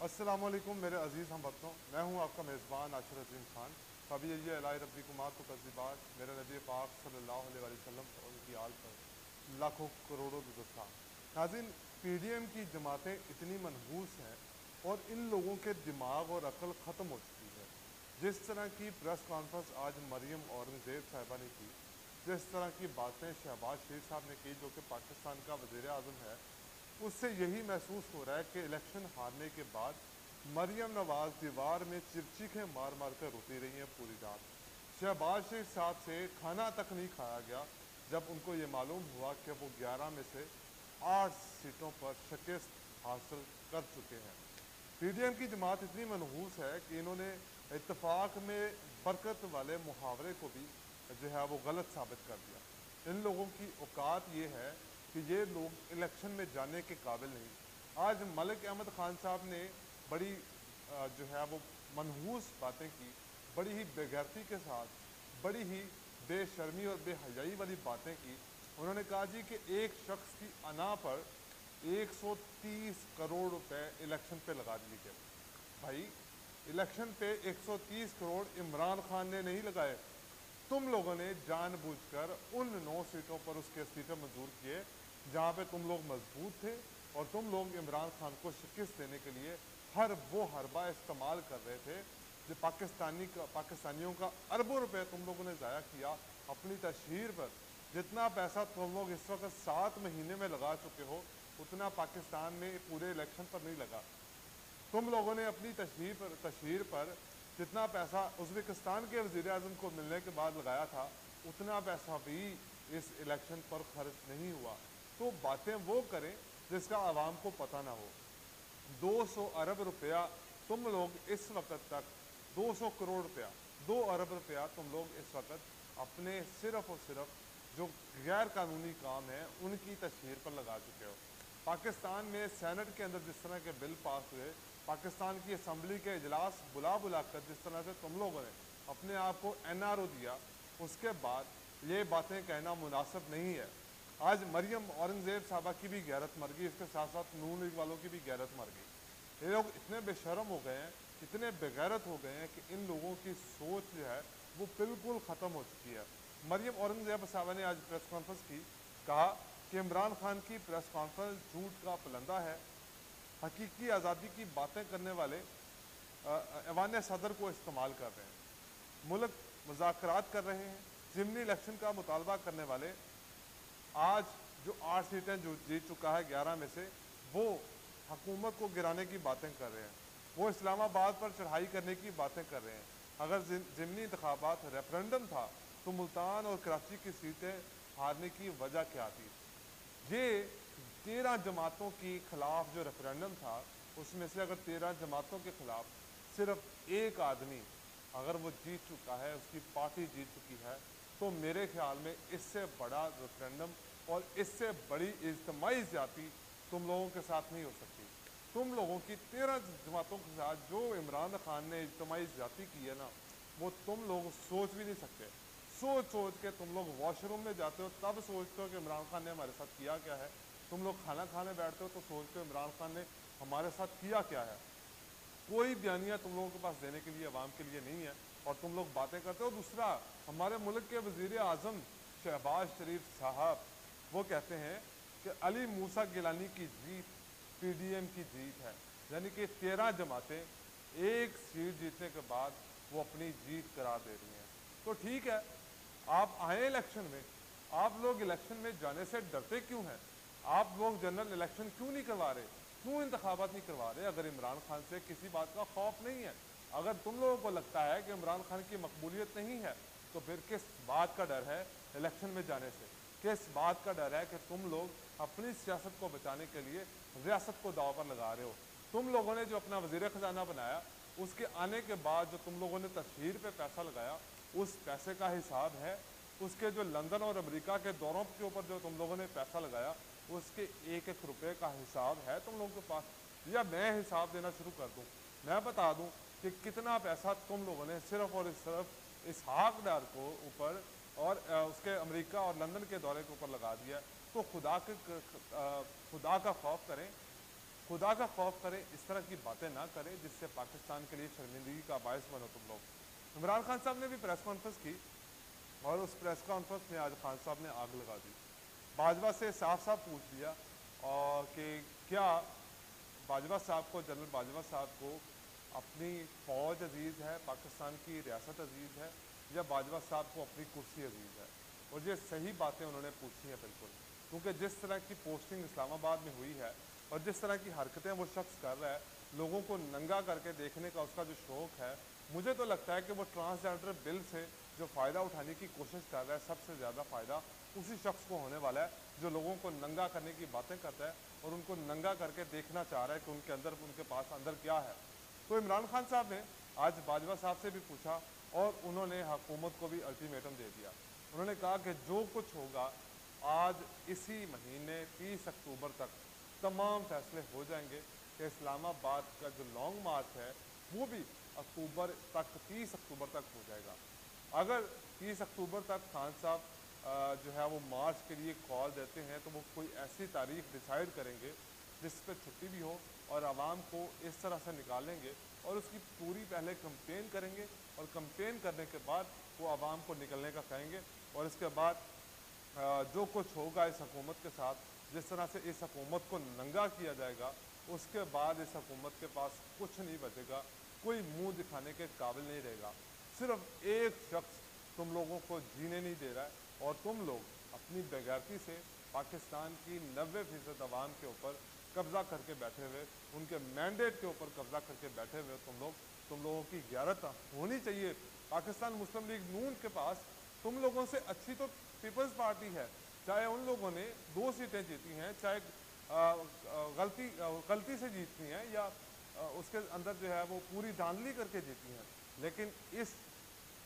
السلام علیکم میرے عزیز ہم وطنوں، میں ہوں آپ کا میزبان عاشر عظیم خان۔ کبھی یہ الہی ربی کمار کو تذیبات میرے نبی پاک صلی اللہ علیہ وسلم اور ان کی آل پر لاکھوں کروڑوں درود۔ ناظرین، پی ڈی ایم کی جماعتیں اتنی منحوس ہیں اور ان لوگوں کے دماغ اور عقل ختم ہو چکی ہے۔ جس طرح کی پریس کانفرنس آج مریم اورنگزیب صاحبہ نے کی، جس طرح کی باتیں شہباز شریف صاحب نے کی جو کہ پاکستان کا وزیر اعظم ہے، اس سے یہی محسوس ہو رہا ہے کہ الیکشن ہارنے کے بعد مریم نواز دیوار میں چرچیخیں مار مار کر روتی رہی ہیں پوری رات۔ شہباز شریف صاحب سے کھانا تک نہیں کھایا گیا جب ان کو یہ معلوم ہوا کہ وہ 11 میں سے 8 سیٹوں پر شکست حاصل کر چکے ہیں۔ پی ڈی ایم کی جماعت اتنی منحوس ہے کہ انہوں نے اتفاق میں برکت والے محاورے کو بھی جو ہے وہ غلط ثابت کر دیا۔ ان لوگوں کی اوقات یہ ہے کہ یہ لوگ الیکشن میں جانے کے قابل نہیں۔ آج ملک احمد خان صاحب نے بڑی جو ہے وہ منحوس باتیں کی، بڑی ہی بے غیرتی کے ساتھ، بڑی ہی بے شرمی اور بے حیائی والی باتیں کی۔ انہوں نے کہا جی کہ ایک شخص کی انا پر 130 کروڑ روپے الیکشن پہ لگا دیے گئے۔ بھائی، الیکشن پہ 130 کروڑ عمران خان نے نہیں لگائے، تم لوگوں نے جان بوجھ کر ان 9 سیٹوں پر اس کے استعفے منظور کیے جہاں پہ تم لوگ مضبوط تھے، اور تم لوگ عمران خان کو شکست دینے کے لیے ہر وہ حربہ استعمال کر رہے تھے جو پاکستانیوں کا اربوں روپے تم لوگوں نے ضائع کیا اپنی تشہیر پر۔ جتنا پیسہ تم لوگ اس وقت 7 مہینے میں لگا چکے ہو، اتنا پاکستان میں پورے الیکشن پر نہیں لگا۔ تم لوگوں نے اپنی تشہیر پر جتنا پیسہ ازبکستان کے وزیر اعظم کو ملنے کے بعد لگایا تھا، اتنا پیسہ بھی اس الیکشن پر خرچ نہیں ہوا۔ تو باتیں وہ کریں جس کا عوام کو پتہ نہ ہو۔ 200 ارب روپیہ تم لوگ اس وقت تک 200 کروڑ روپیہ 2 ارب روپیہ تم لوگ اس وقت اپنے صرف اور صرف جو غیر قانونی کام ہیں ان کی تشہیر پر لگا چکے ہو۔ پاکستان میں سینٹ کے اندر جس طرح کے بل پاس ہوئے، پاکستان کی اسمبلی کے اجلاس بلا کر جس طرح سے تم لوگوں نے اپنے آپ کو این آر او دیا، اس کے بعد یہ باتیں کہنا مناسب نہیں ہے۔ آج مریم اورنگزیب صاحبہ کی بھی غیرت مر گئی، اس کے ساتھ ساتھ نون لیگ والوں کی بھی غیرت مر گئی۔ یہ لوگ اتنے بے شرم ہو گئے ہیں، اتنے بے غیرت ہو گئے ہیں کہ ان لوگوں کی سوچ جو ہے وہ بالکل ختم ہو چکی ہے۔ مریم اورنگزیب صاحبہ نے آج پریس کانفرنس کی، کہا کہ عمران خان کی پریس کانفرنس جھوٹ کا پلندہ ہے، حقیقی آزادی کی باتیں کرنے والے ایوان صدر کو استعمال کر رہے ہیں، ملک مذاکرات کر رہے ہیں۔ ضمنی الیکشن کا مطالبہ کرنے والے آج جو 8 سیٹیں جو جیت چکا ہے 11 میں سے، وہ حکومت کو گرانے کی باتیں کر رہے ہیں، وہ اسلام آباد پر چڑھائی کرنے کی باتیں کر رہے ہیں۔ اگر ضمنی انتخابات ریفرنڈم تھا تو ملتان اور کراچی کی سیٹیں ہارنے کی وجہ کیا تھی؟ یہ 13 جماعتوں کے خلاف جو ریفرنڈم تھا، اس میں سے اگر 13 جماعتوں کے خلاف صرف ایک آدمی اگر وہ جیت چکا ہے، اس کی پارٹی جیت چکی ہے، تو میرے خیال میں اس سے بڑا ریفرنڈم اور اس سے بڑی اجتماعی زیادتی تم لوگوں کے ساتھ نہیں ہو سکتی۔ تم لوگوں کی 13 جماعتوں کے ساتھ جو عمران خان نے اجتماعی زیادتی کی ہے نا، وہ تم لوگ سوچ بھی نہیں سکتے۔ سوچ کے تم لوگ واش روم میں جاتے ہو تب سوچتے ہو کہ عمران خان نے ہمارے ساتھ کیا کیا ہے، تم لوگ کھانا کھانے بیٹھتے ہو تو سوچتے ہو عمران خان نے ہمارے ساتھ کیا کیا ہے۔ کوئی بیانیہ تم لوگوں کے پاس دینے کے لیے عوام کے لیے نہیں ہے، اور تم لوگ باتیں کرتے ہو۔ دوسرا، ہمارے ملک کے وزیر اعظم شہباز شریف صاحب وہ کہتے ہیں کہ علی موسیٰ گیلانی کی جیت پی ڈی ایم کی جیت ہے، یعنی کہ 13 جماعتیں ایک سیٹ جیتنے کے بعد وہ اپنی جیت قرار دے رہی ہیں۔ تو ٹھیک ہے، آپ آئیں الیکشن میں، آپ لوگ الیکشن میں جانے سے ڈرتے کیوں ہیں؟ آپ لوگ جنرل الیکشن کیوں نہیں کروا رہے؟ کیوں انتخابات نہیں کروا رہے؟ اگر عمران خان سے کسی بات کا خوف نہیں ہے، اگر تم لوگوں کو لگتا ہے کہ عمران خان کی مقبولیت نہیں ہے، تو پھر کس بات کا ڈر ہے الیکشن میں جانے سے؟ کس بات کا ڈر ہے کہ تم لوگ اپنی سیاست کو بچانے کے لیے ریاست کو داؤ پر لگا رہے ہو؟ تم لوگوں نے جو اپنا وزیر خزانہ بنایا، اس کے آنے کے بعد جو تم لوگوں نے تشہیر پہ پیسہ لگایا، اس پیسے کا حساب ہے؟ اس کے جو لندن اور امریکہ کے دوروں کے اوپر جو تم لوگوں نے پیسہ لگایا، اس کے ایک ایک روپے کا حساب ہے تم لوگوں کے پاس؟ یا میں حساب دینا شروع کر دوں؟ میں بتا دوں کہ کتنا پیسہ تم لوگوں نے صرف اور صرف اسحاق ڈار کو اوپر اور اس کے امریکہ اور لندن کے دورے کے اوپر لگا دیا ہے۔ تو خدا کا خوف کریں، खुदा का खौफ करें, इस तरह की बातें ना करें जिससे पाकिस्तान के लिए शर्मिंदगी का बायस बनो तुम लोग। इमरान खान साहब ने भी प्रेस कॉन्फ्रेंस की और उस प्रेस कॉन्फ्रेंस में आज खान साहब ने आग लगा दी। बाजवा से साफ साफ पूछ लिया और कि क्या बाजवा साहब को, जनरल बाजवा साहब को अपनी फ़ौज अजीज़ है, पाकिस्तान की रियासत अजीज़ है, या बाजवा साहब को अपनी कुर्सी अजीज़ है। और ये सही बातें उन्होंने पूछी हैं बिल्कुल, क्योंकि जिस तरह की पोस्टिंग इस्लामाबाद में हुई है और जिस तरह की हरकतें वो शख्स कर रहा है, लोगों को नंगा करके देखने का उसका जो शौक़ है, मुझे तो लगता है कि वो ट्रांसजेंडर बिल से जो फ़ायदा उठाने की कोशिश कर रहा है, सबसे ज़्यादा फ़ायदा उसी शख्स को होने वाला है जो लोगों को नंगा करने की बातें करता है और उनको नंगा करके देखना चाह रहा है कि उनके अंदर, उनके पास अंदर क्या है। तो इमरान खान साहब ने आज बाजवा साहब से भी पूछा और उन्होंने हुकूमत को भी अल्टीमेटम दे दिया। उन्होंने कहा कि जो कुछ होगा आज इसी महीने 30 अक्टूबर तक तमाम फैसले हो जाएंगे कि इस्लामाबाद का जो लॉन्ग मार्च है वो भी अक्टूबर तक, 30 अक्टूबर तक हो जाएगा। अगर 30 अक्टूबर तक खान साहब जो है वो मार्च के लिए कॉल देते हैं तो वो कोई ऐसी तारीख डिसाइड करेंगे जिस पर छुट्टी भी हो और आवाम को इस तरह से निकालेंगे और उसकी पूरी पहले कंपेन करेंगे और कंपेन करने के बाद वो आवाम को निकलने का कहेंगे और इसके बाद जो कुछ होगा इस हुकूमत के साथ, जिस तरह से इस हुकूमत को नंगा किया जाएगा, उसके बाद इस हुकूमत के पास कुछ नहीं बचेगा, कोई मुंह दिखाने के काबिल नहीं रहेगा। सिर्फ एक शख्स तुम लोगों को जीने नहीं दे रहा है और तुम लोग अपनी बेगैरती से पाकिस्तान की 90% आवाम के ऊपर कब्ज़ा करके बैठे हुए, उनके मैंडेट के ऊपर कब्ज़ा करके बैठे हुए तुम लोगों की गैरत होनी चाहिए। पाकिस्तान मुस्लिम लीग नून के पास तुम लोगों से अच्छी तो पीपल्स पार्टी है, चाहे उन लोगों ने 2 सीटें जीती हैं, चाहे गलती से जीती हैं या उसके अंदर जो है वो पूरी धांधली करके जीती हैं, लेकिन इस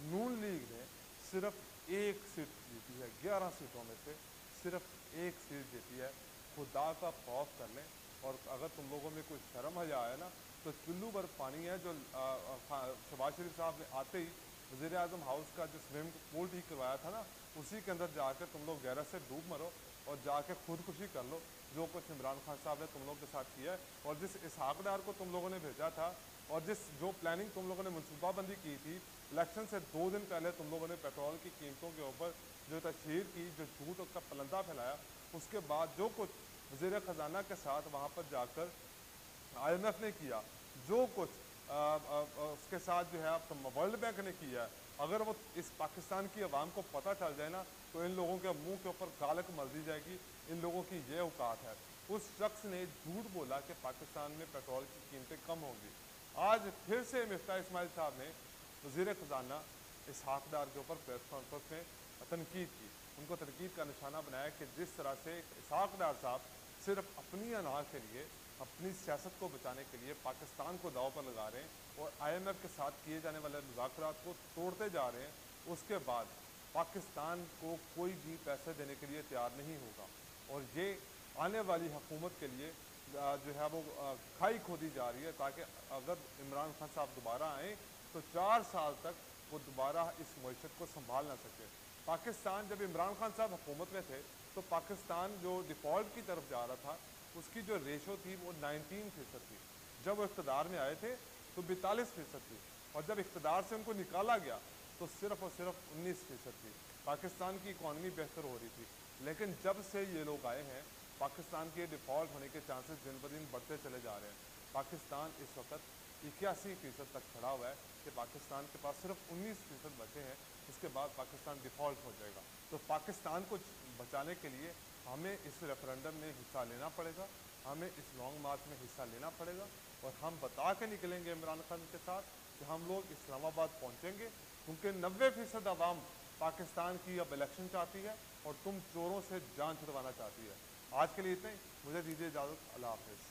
नून लीग ने सिर्फ एक सीट जीती है, 11 सीटों में से सिर्फ एक सीट जीती है। खुदा का खौफ कर लें और अगर तुम लोगों में कोई शर्म हया है ना तो चुल्लू भर पानी है जो शहबाज शरीफ साहब ने आते ही वज़ीर आज़म हाउस का जो स्विमिंग पूल ठीक करवाया था ना, उसी के अंदर जाकर तुम लोग गैरत से डूब मरो और जाके खुदकुशी कर लो, जो कुछ इमरान खान साहब ने तुम लोग के साथ किया है। और जिस इसहाक डार को तुम लोगों ने भेजा था और जो प्लानिंग तुम लोगों ने मनसूबाबंदी की थी, इलेक्शन से 2 दिन पहले तुम लोगों ने पेट्रोल की कीमतों के ऊपर जो तशहीर की, जो झूठ उसका पलंदा फैलाया, उसके बाद जो कुछ वज़ीर ख़जाना के साथ वहाँ पर जाकर IMF ने किया, जो कुछ उसके साथ जो है वर्ल्ड बैंक ने किया, अगर वो इस पाकिस्तान की आवाम को पता चल जाए ना तो इन लोगों के मुंह के ऊपर गालक मल दी जाएगी। इन लोगों की ये औकात है। उस शख्स ने झूठ बोला कि पाकिस्तान में पेट्रोल की कीमतें कम होंगी। आज फिर से मिफ्ता इस्माइल साहब ने वज़ीर ख़जाना इसहाक डार के ऊपर प्रेस कॉन्फ्रेंस में तनकीद की, उनको तनकीद का निशाना बनाया कि जिस तरह से इसहाक डार साहब सिर्फ अपनी अनाज के लिए, अपनी सियासत को बचाने के लिए पाकिस्तान को दाव पर लगा रहे हैं और IMF के साथ किए जाने वाले मुज़ाकरात को तोड़ते जा रहे हैं, उसके बाद पाकिस्तान को कोई भी पैसे देने के लिए तैयार नहीं होगा। और ये आने वाली हुकूमत के लिए जो है वो खाई खोदी जा रही है, ताकि अगर इमरान खान साहब दोबारा आएँ तो 4 साल तक वो दोबारा इस मईशत को संभाल ना सके। पाकिस्तान जब इमरान खान साहब हुकूमत में थे तो पाकिस्तान जो डिफ़ॉल्ट की तरफ जा रहा था, उसकी जो रेशो थी वो 19% थी। जब वो इक़्तिदार में आए थे तो 42% थी और जब इक़्तिदार से उनको निकाला गया तो सिर्फ़ और सिर्फ 19% थी। पाकिस्तान की इकॉनमी बेहतर हो रही थी, लेकिन जब से ये लोग आए हैं पाकिस्तान के डिफ़ॉल्ट होने के चांसेस दिन ब दिन बढ़ते चले जा रहे हैं। पाकिस्तान इस वक्त 81% तक खड़ा हुआ है कि पाकिस्तान के पास सिर्फ 19% बचे हैं, उसके बाद पाकिस्तान डिफ़ॉल्ट हो जाएगा। तो पाकिस्तान को बचाने के लिए हमें इस रेफरेंडम में हिस्सा लेना पड़ेगा, हमें इस लॉन्ग मार्च में हिस्सा लेना पड़ेगा और हम बता के निकलेंगे इमरान खान के साथ कि हम लोग इस्लामाबाद पहुँचेंगे, क्योंकि 90% आवाम पाकिस्तान की अब इलेक्शन चाहती है और तुम चोरों से जान छुड़वाना चाहती है। आज के लिए इतना ही, मुझे दीजिए इजाज़त। अल्लाह हाफ़िज़।